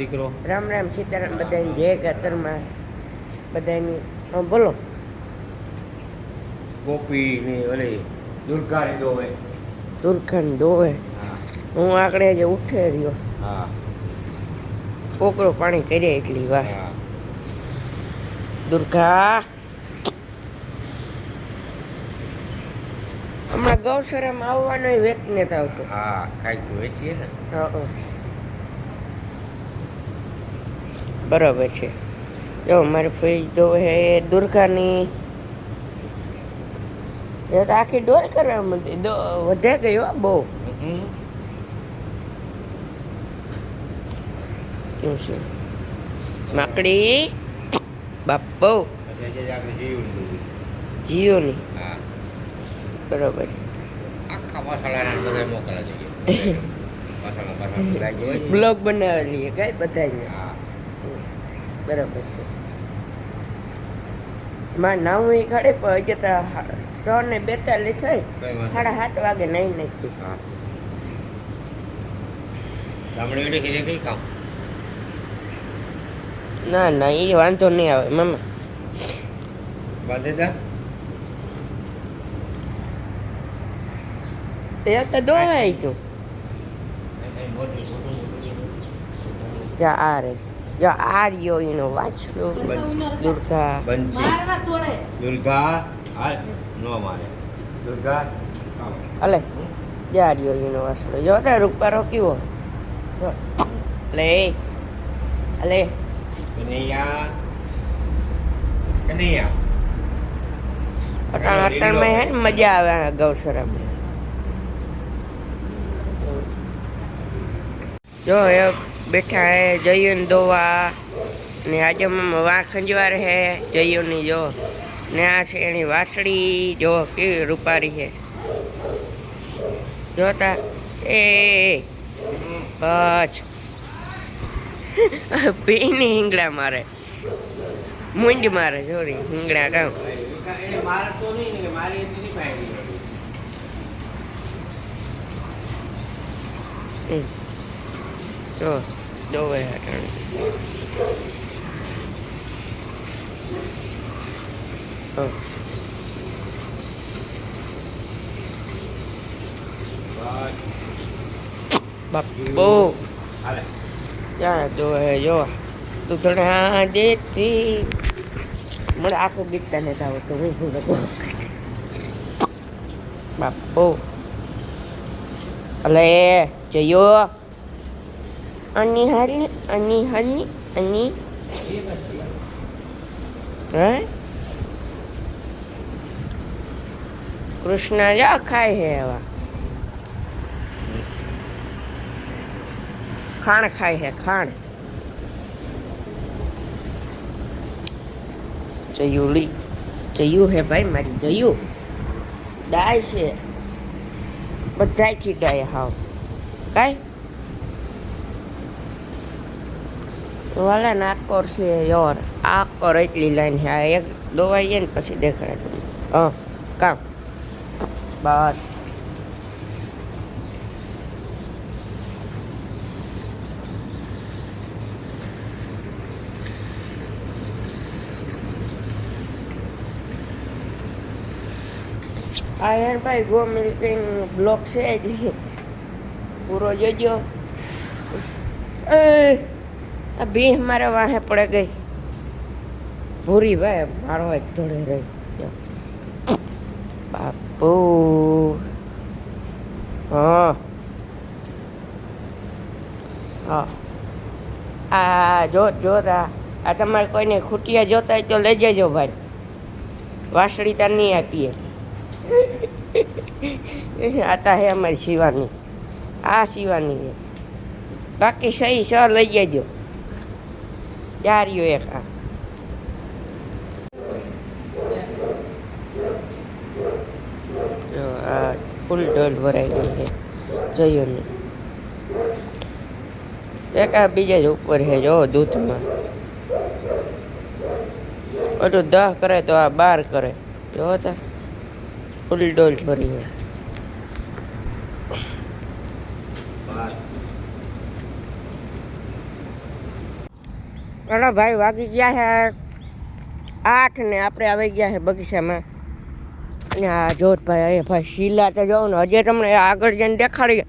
દીકરો. રામ રામ સીતારામ બધાને જય કાતરમાં બધાની બોલો. ગોપી ની ઓલી દુર્ગાની દોવે. દુર્ગન દોવે. હા હું આગળ જે ઉઠે રહ્યો. હા કોકરો પાણી કરે એટલી વાર. હા દુર્ગા હમણાં ગૌશરામાં આવવાનો વેત ને આવતો. હા કાંઈક વેચીએ ને. બરાબર છે. જો મારી ફઈ તો હે દુર્ગાની એ તો આખી ડોલ કરવા માંડી વધે ગયો બહુ. કેવું છે માકડી બાપો જીઓની. હા બરાબર. આખા મસાલાના બધા મોકલા જઈએ. મસાલા બ્લોગ બનાવેલી કઈ બધાને. હા બરાબર છે. માં નાવું એ ખડે પણ હજી તો 6:42 થઈ. 7:30 વાગે નહીં નાખી. હા ગામડે વેડે ખેલે કઈ કામ. ના ના એ વાંધો નહીં આવે મામા. બાંધેતા એ તો દોવાઈ ગયું. જા આ રે જા આ રહ્યો એનો વાંચલો દુર્ગા. બંસી દુર્ગા હાલ નો મારે દુર્ગા અલે જા રહ્યો એનો વાંચલો જો તાર રૂપારો કેવો. લે અલે કનૈયા કનૈયા અટાણમાં હે ને મજા આવે ગૌશરામાં. જો એ બેઠા હે જયું દોવા ને આજે વાં ખંજવાર હે જયુંની જો ને આ છે એની વાસળી જો કેવી રૂપારી છે જોતા. એ બસ પીની હિંગડા મારે મૂંજ મારે જોડી હિંગડા કામ. મારે તો નહીં ને મારી એટલી ફાઈલ જો દોવે હટાણી. બાપો હાલે ક્યાં દોવે જો તું થોડા દેતી મને આખું ગીત તને થાવ તો હું શું લખું. બાપો અલે જયો અની હાલી અની હે કૃષ્ણ જા ખાય હે એવા ખાણ ખાય હે ખાણ. જયુલી જયું હે ભાઈ મારી જયું ડાય છે બધાયથી ડાય હાવ કાંઈ વાલા નાકોર છે યોર આકોર એટલી લાઈન છે. આ એક દોવાઈએ ને પછી દેખાડે તમને. કામ બસ આ યાર ભાઈ ગો મિલ્કિંગ બ્લોક છે એટલે પૂરો જોજો. આ ભીહ મારે વાહે પડે ગઈ ભૂરી ભાઈ મારો જ ધોળે રહી બાપુ. હા હા આ જોતા આ તમારે કોઈને ખૂટિયા જોતા હોય તો લઈ જજો ભાઈ. વાસળી તાર નહીં આપીએ. આતા હે અમારી શિવાની આ શિવાની છે બાકી સહી સ લઈ જજો. ચાર્યો એક આ આ ફૂલ ઢોલ ભરાઈ ગઈ છે જોયું ને. એક આ બીજા જ ઉપર છે જો દૂધમાં બધું 10 કરે તો આ 12 કરે જો તા ફૂલ ડોલ ભરી હોય. અરે ભાઈ વાગી ગયા છે 8 ને આપણે આવી ગયા છે બગીચામાં. અને આ જોત ભાઈ એ ભાઈ શીલા તો જોઉં ને હજી તમને આગળ જઈને દેખાડીએ.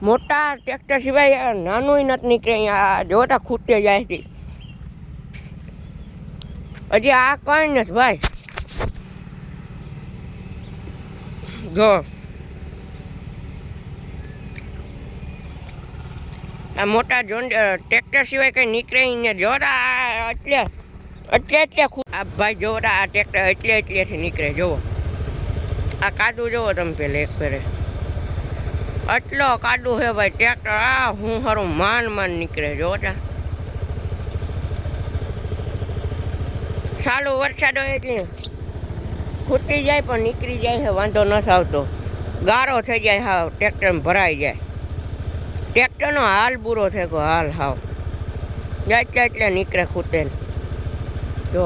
મોટા ટ્રેક્ટર સિવાય નાનું નથી નીકળે અહીંયા જોતા ખૂટે જાય છે. હજી આ કઈ નથી ભાઈ. જો આ મોટા ટ્રેક્ટર સિવાય કઈ નીકળે ને જોતા એટલે આ ભાઈ જોતા આ ટ્રેક્ટર એટલેથી નીકળે. જુઓ આ કાદુ જુઓ તમે પેલે એક ફેરે આટલો કાદુ હે ભાઈ ટ્રેક્ટર. આ હું સારું માન નીકળે. જોતા ચાલુ વરસાદ હોય એટલે ખૂટી જાય પણ નીકળી જાય છે, વાંધો નથી આવતો. ગારો થઈ જાય હાવ ટ્રેક્ટરમાં ભરાઈ જાય. ટ્રેક્ટરનો હાલ બુરો થઈ ગયો હાલ હાવ. એટલે નીકળે ખૂટે. જો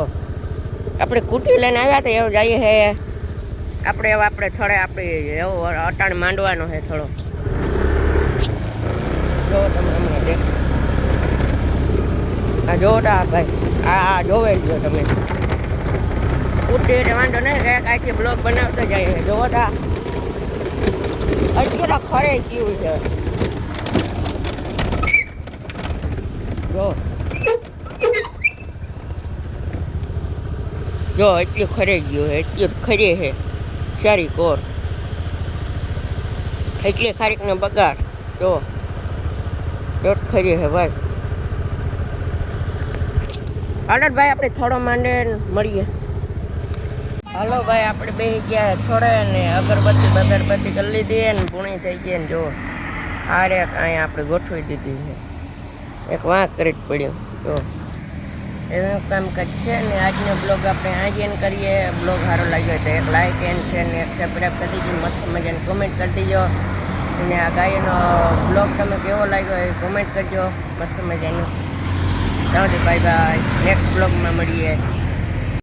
આપણે કૂટી લઈને આવ્યા હતા એવું જઈએ હે આપણે. હવે આપણે થોડે આપણે એવો અટાણ માંડવાનો છે થોડો. જો તમે હમણાં દેખ આ જોતા ભાઈ આ જોવે લ્યો તમે. કૂટી એટલે વાંધો નહીં કે કાંઈથી બ્લોગ બનાવતા જાય. જોતા અત્યારે ખરે કેવું છે. જો એટલું ખરે ગયું છે, એટલું ખરે છે સારી કોર. એટલે ખારીકનો બગાડ જો ખરી છે ભાઈ. હાલો ભાઈ આપણે થોડો માંડે મળીએ. હાલો ભાઈ આપણે બેસી ગયા થોડે ને અગરબત્તી બગરબત્તી કરી લીધી ને પૂણી થઈ ગઈ ને જો આરે અહીંયા આપણે ગોઠવી દીધી છે. એક વાંક કરી જ પડ્યું. જો એવું કામકાજ છે ને આજનો બ્લોગ આપણે આજે કરીએ. બ્લોગ સારો લાગ્યો તો એક લાઇક એન્ડ શેર ને એક સબસ્ક્રાઈબ કરી દીજો. મસ્ત મજાની કોમેન્ટ કરી દીજો. અને આ ગાયનો બ્લોગ તમે કેવો લાગ્યો એ કોમેન્ટ કરજો મસ્ત મજાનું. ચાલો બાય બાય, નેક્સ્ટ બ્લોગમાં મળીએ.